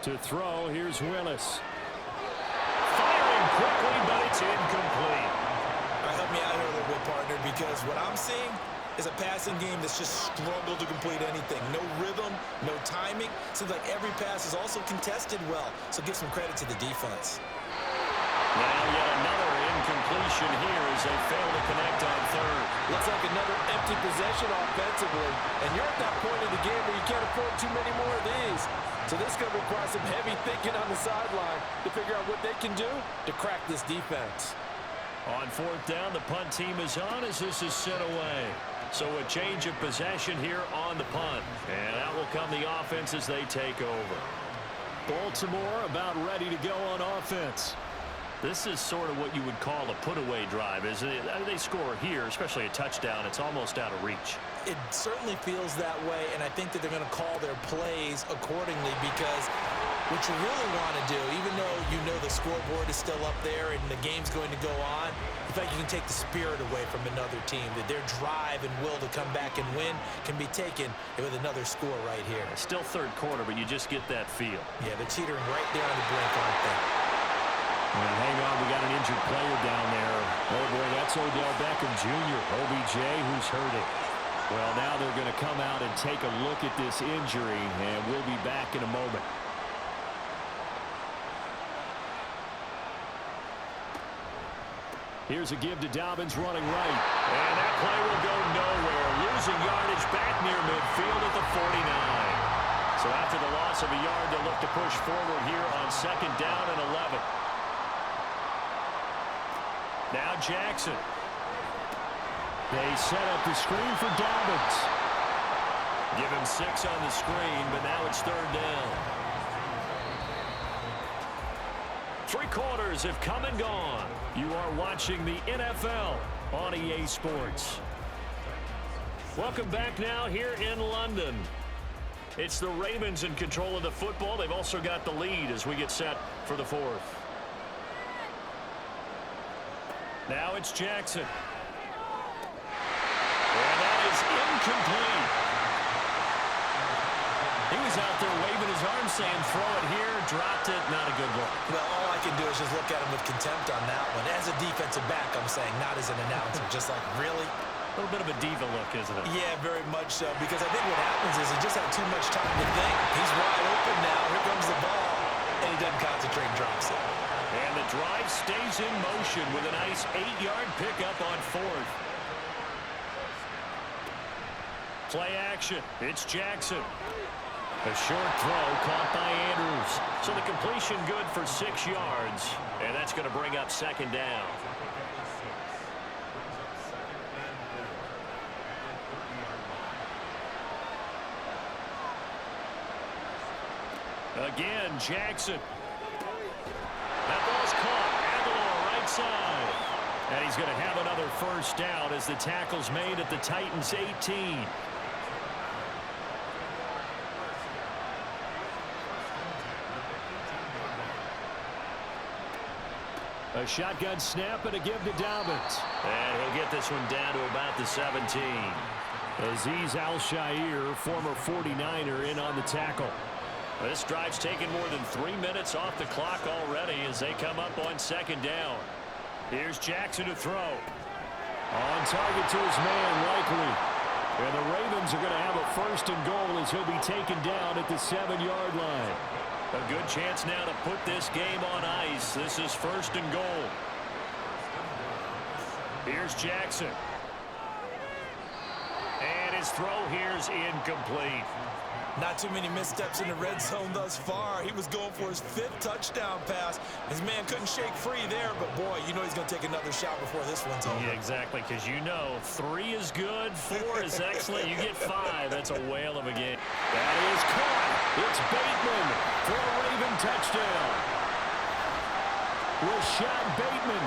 To throw, here's Willis. Firing quickly, but it's incomplete. All right, help me out here a little bit, partner, because what I'm seeing is a passing game that's just struggled to complete anything. No rhythm, no timing. Seems like every pass is also contested well, so give some credit to the defense. Now yet another incompletion here as they fail to connect on third. Looks like another empty possession offensively, and you're at that point in the game where you can't afford too many more of these. So this is going to require some heavy thinking on the sideline to figure out what they can do to crack this defense. On 4th down, the punt team is on as this is sent away. So a change of possession here on the punt. And out will come the offense as they take over. Baltimore about ready to go on offense. This is sort of what you would call a put-away drive, isn't it? They score here, especially a touchdown. It's almost out of reach. It certainly feels that way, and I think that they're going to call their plays accordingly, because what you really want to do, even though you know the scoreboard is still up there and the game's going to go on, I think you can take the spirit away from another team, that their drive and will to come back and win can be taken with another score right here. It's still third quarter, but you just get that feel. Yeah, they're teetering right there on the brink, aren't they? Well, hang on, we got an injured player down there. Oh, boy, that's Odell Beckham Jr., OBJ, who's hurting. Well, now they're going to come out and take a look at this injury, and we'll be back in a moment. Here's a give to Dobbins running right. And that play will go nowhere. Losing yardage back near midfield at the 49. So after the loss of a yard, they'll look to push forward here on 2nd down and 11. Now Jackson. They set up the screen for Dobbins. Give him 6 on the screen, but now it's 3rd down. 3 quarters have come and gone. You are watching the NFL on EA Sports. Welcome back now here in London. It's the Ravens in control of the football. They've also got the lead as we get set for the 4th. Now it's Jackson. And that is incomplete. He was out there waving his arm saying throw it here, dropped it, not a good look. Well, all I can do is just look at him with contempt on that one. As a defensive back, I'm saying, not as an announcer. Just like, really? A little bit of a diva look, isn't it? Yeah, very much so, because I think what happens is he just had too much time to think. He's wide open now. Here comes the ball, and he doesn't concentrate and drops it. And the drive stays in motion with a nice 8-yard pickup on 4th. Play action. It's Jackson. A short throw caught by Andrews. So the completion good for 6 yards. And that's going to bring up 2nd down. Again, Jackson. That ball's caught. Aguilar right side. And he's going to have another 1st down as the tackle's made at the Titans' 18. A shotgun snap and a give to Dobbins. And he'll get this one down to about the 17. Azeez Al-Shaair, former 49er, in on the tackle. This drive's taken more than 3 minutes off the clock already as they come up on 2nd down. Here's Jackson to throw. On target to his man, Likely. And the Ravens are going to have a 1st and goal as he'll be taken down at the 7-yard line. A good chance now to put this game on ice. This is 1st and goal. Here's Jackson. And his throw here's incomplete. Not too many missteps in the red zone thus far. He was going for his 5th touchdown pass. His man couldn't shake free there, but boy, you know he's going to take another shot before this one's over. Yeah, exactly, because you know 3 is good, 4 is excellent. You get 5. That's a whale of a game. That is caught. It's Bateman for a Raven touchdown. Rashad Bateman.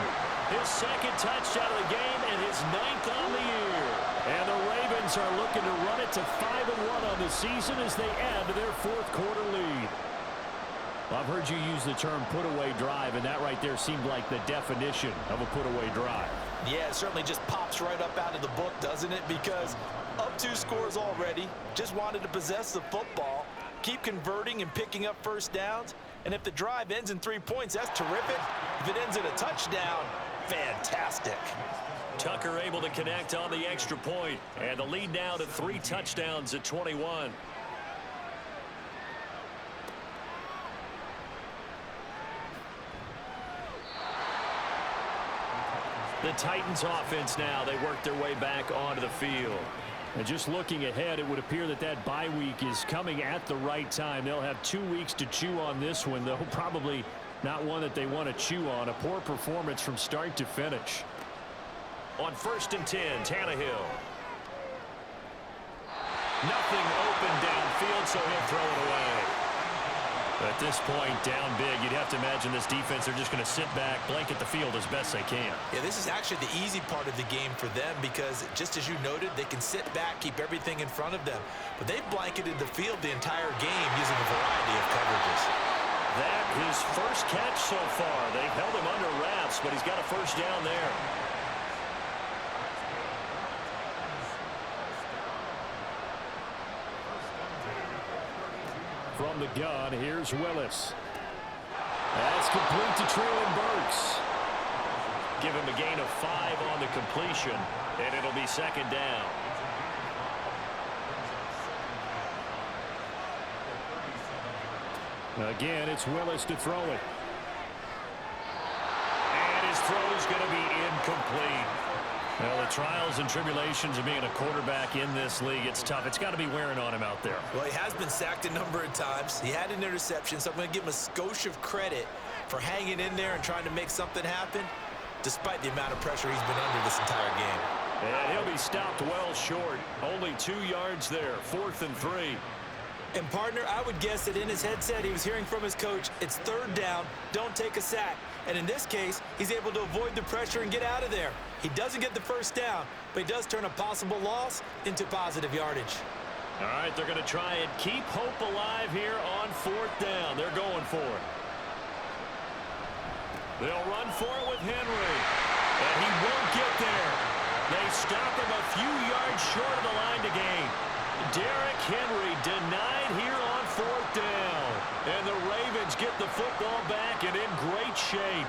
His 2nd touchdown of the game and his 9th on the year. And the Ravens are looking to run it to 5-1 on the season as they add to their 4th quarter lead. Well, I've heard you use the term put-away drive, and that right there seemed like the definition of a put-away drive. Yeah, it certainly just pops right up out of the book, doesn't it? Because up 2 scores already, just wanted to possess the football, keep converting and picking up 1st downs, and if the drive ends in 3 points, that's terrific. If it ends in a touchdown, fantastic. Tucker able to connect on the extra point, and the lead now to 3 touchdowns at 21. The Titans offense now, they work their way back onto the field. And just looking ahead, it would appear that that bye week is coming at the right time. They'll have 2 weeks to chew on this one, though probably not one that they want to chew on. A poor performance from start to finish. On 1st and 10, Tannehill. Nothing open downfield, so he'll throw it away. At this point, down big, you'd have to imagine this defense are just going to sit back, blanket the field as best they can. Yeah, this is actually the easy part of the game for them because, just as you noted, they can sit back, keep everything in front of them. But they've blanketed the field the entire game using a variety of coverages. That his 1st catch so far. They held him under wraps, but he's got a 1st down there. From the gun, here's Willis. That's complete to Traylon Burks. Give him a gain of 5 on the completion, and it'll be 2nd down. Again, it's Willis to throw it. And his throw's going to be incomplete. Well, the trials and tribulations of being a quarterback in this league, it's tough. It's got to be wearing on him out there. Well, he has been sacked a number of times. He had an interception, so I'm going to give him a skosh of credit for hanging in there and trying to make something happen, despite the amount of pressure he's been under this entire game. And he'll be stopped well short. Only 2 yards there, 4th and 3. And, partner, I would guess that in his headset he was hearing from his coach, it's 3rd down, don't take a sack. And in this case, he's able to avoid the pressure and get out of there. He doesn't get the 1st down, but he does turn a possible loss into positive yardage. All right, they're going to try and keep hope alive here on 4th down. They're going for it. They'll run for it with Henry. And he won't get there. They stop him a few yards short of the line to gain. Derrick Henry denied here on 4th down. And the Ravens get the football back and in great shape.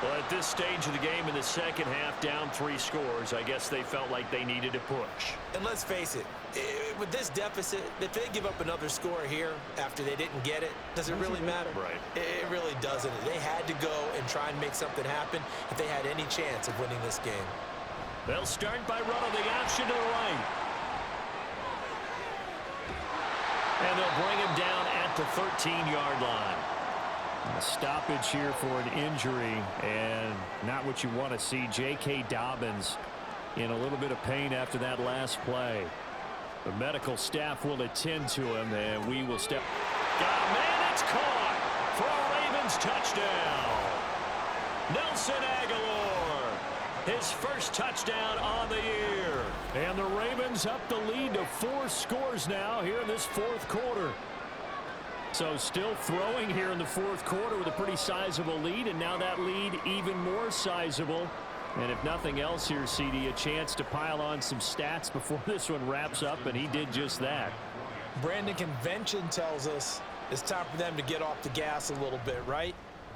Well, at this stage of the game in the 2nd half, down 3 scores, I guess they felt like they needed to push. And let's face it, with this deficit, if they give up another score here after they didn't get it, does it really matter? Right. It really doesn't. They had to go and try and make something happen if they had any chance of winning this game. They'll start by running the option to the right. And they'll bring him down at the 13-yard line. A stoppage here for an injury, and not what you want to see. J.K. Dobbins in a little bit of pain after that last play. The medical staff will attend to him, and we will step. Man, it's caught for a Ravens touchdown. Nelson Aguilar, his 1st touchdown on the year. And the Ravens up the lead to 4 scores now here in this 4th quarter. So still throwing here in the 4th quarter with a pretty sizable lead, and now that lead even more sizable. And if nothing else here, CD, a chance to pile on some stats before this one wraps up, and he did just that. Brandon, convention tells us it's time for them to get off the gas a little bit, right?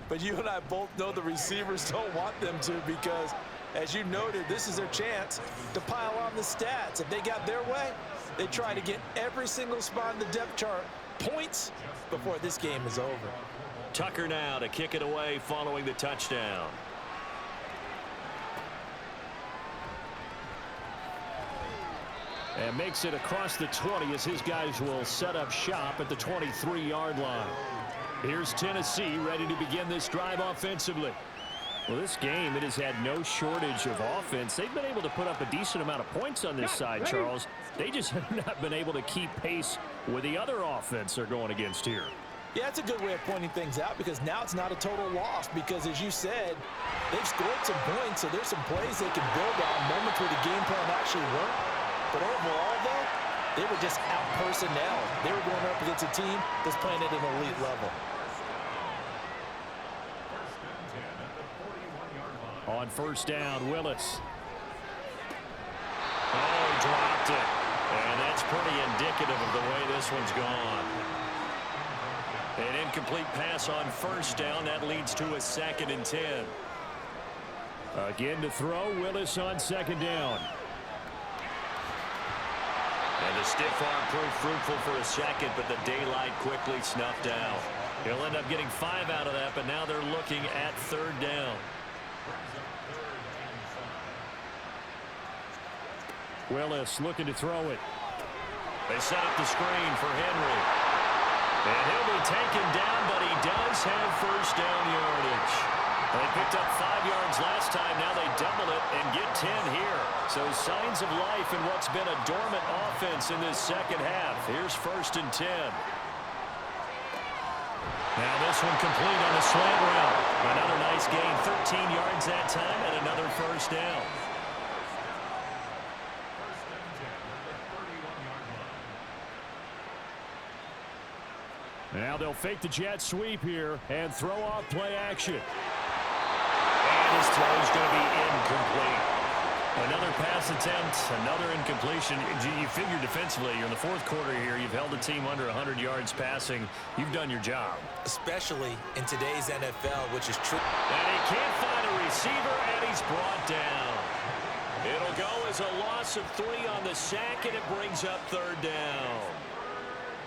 But you and I both know the receivers don't want them to because As you noted, this is their chance to pile on the stats. If they got their way, they try to get every single spot in the depth chart points before this game is over. Tucker now to kick it away following the touchdown. And makes it across the 20 as his guys will set up shop at the 23-yard line. Here's Tennessee ready to begin this drive offensively. Well, this game, it has had no shortage of offense. They've been able to put up a decent amount of points on this side, Charles. They just have not been able to keep pace with the other offense they're going against here. Yeah, it's a good way of pointing things out because now it's not a total loss because, as you said, they've scored some points, so there's some plays they can build on, moments where the game plan actually worked. But overall, though, they were just out-personnel. They were going up against a team that's playing at an elite level. On first down, Willis. Oh, he dropped it. And that's pretty indicative of the way this one's gone. An incomplete pass on first down. That leads to a 2nd and 10. Again to throw, Willis on second down. And the stiff arm proved fruitful for a second, but the daylight quickly snuffed out. He'll end up getting 5 out of that, but now they're looking at 3rd down. Willis looking to throw it. They set up the screen for Henry. And he'll be taken down, but he does have first down yardage. They picked up 5 yards last time. Now they double it and get 10 here. So signs of life in what's been a dormant offense in this second half. Here's 1st and 10. Now this one complete on a slant route. Another nice gain, 13 yards that time, and another first down. Now they'll fake the jet sweep here and throw off play action. And his throw's going to be incomplete. Another pass attempt, another incompletion. You figure defensively, you're in the 4th quarter here. You've held the team under 100 yards passing. You've done your job. Especially in today's NFL, which is true. And he can't find a receiver, and he's brought down. It'll go as a loss of 3 on the sack, and it brings up 3rd down.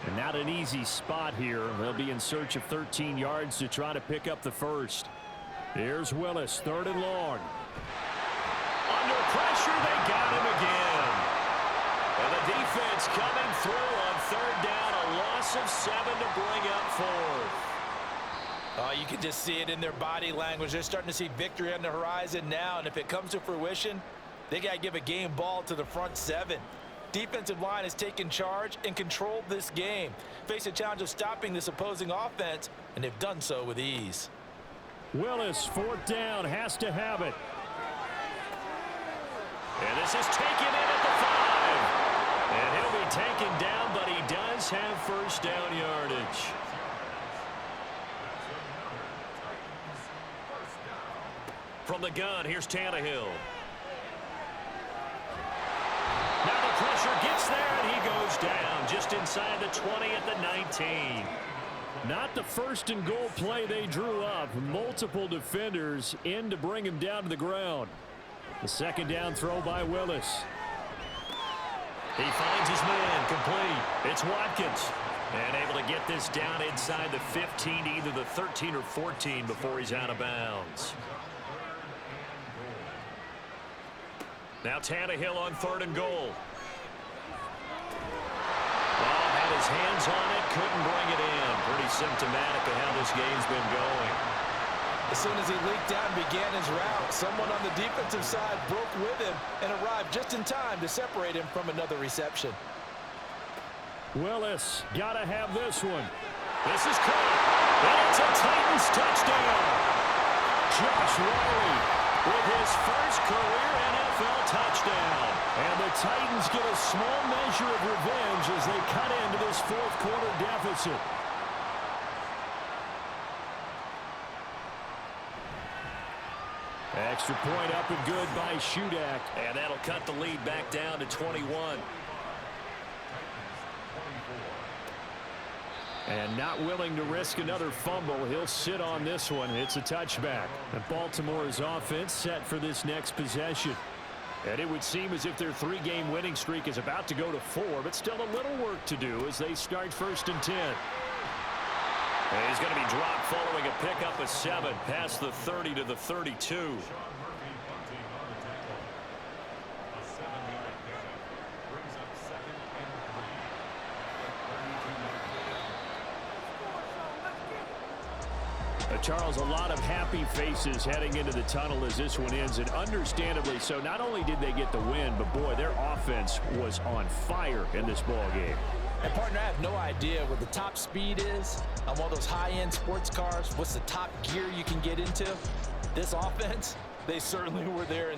And not an easy spot here. They'll be in search of 13 yards to try to pick up the first. Here's Willis, 3rd and long. Under pressure, they got him again. And the defense coming through on 3rd down, a loss of 7 to bring up 4th. Oh, you can just see it in their body language. They're starting to see victory on the horizon now, and if it comes to fruition, they got to give a game ball to the front 7. Defensive line has taken charge and controlled this game. Face a challenge of stopping this opposing offense, and they've done so with ease. Willis, 4th down, has to have it. And this is taken in at the 5. And he'll be taken down, but he does have first down yardage. From the gun, here's Tannehill. Now the pressure gets there, and he goes down just inside the 20 at the 19. Not the 1st and goal play they drew up. Multiple defenders in to bring him down to the ground. The 2nd down throw by Willis. He finds his man, complete. It's Watkins. And able to get this down inside the 15, either the 13 or 14 before he's out of bounds. Now Tannehill on 3rd and goal. Ball had his hands on it, couldn't bring it in. Pretty symptomatic of how this game's been going. As soon as he leaked out and began his route, someone on the defensive side broke with him and arrived just in time to separate him from another reception. Willis, gotta have this one. This is caught, and it's a Titans touchdown. Josh Riley with his first career NFL touchdown. And the Titans get a small measure of revenge as they cut into this 4th quarter deficit. Extra point up and good by Shudak. And that'll cut the lead back down to 21. And not willing to risk another fumble. He'll sit on this one. It's a touchback. And Baltimore's offense set for this next possession. And it would seem as if their 3-game winning streak is about to go to 4, but still a little work to do as they start 1st and 10. And he's going to be dropped following a pickup of 7 past the 30 to the 32. Charles, a lot of happy faces heading into the tunnel as this one ends, and understandably so. Not only did they get the win, but boy, their offense was on fire in this ball game. And partner, I have no idea what the top speed is on one of those high-end sports cars. What's the top gear you can get into? This offense, they certainly were there.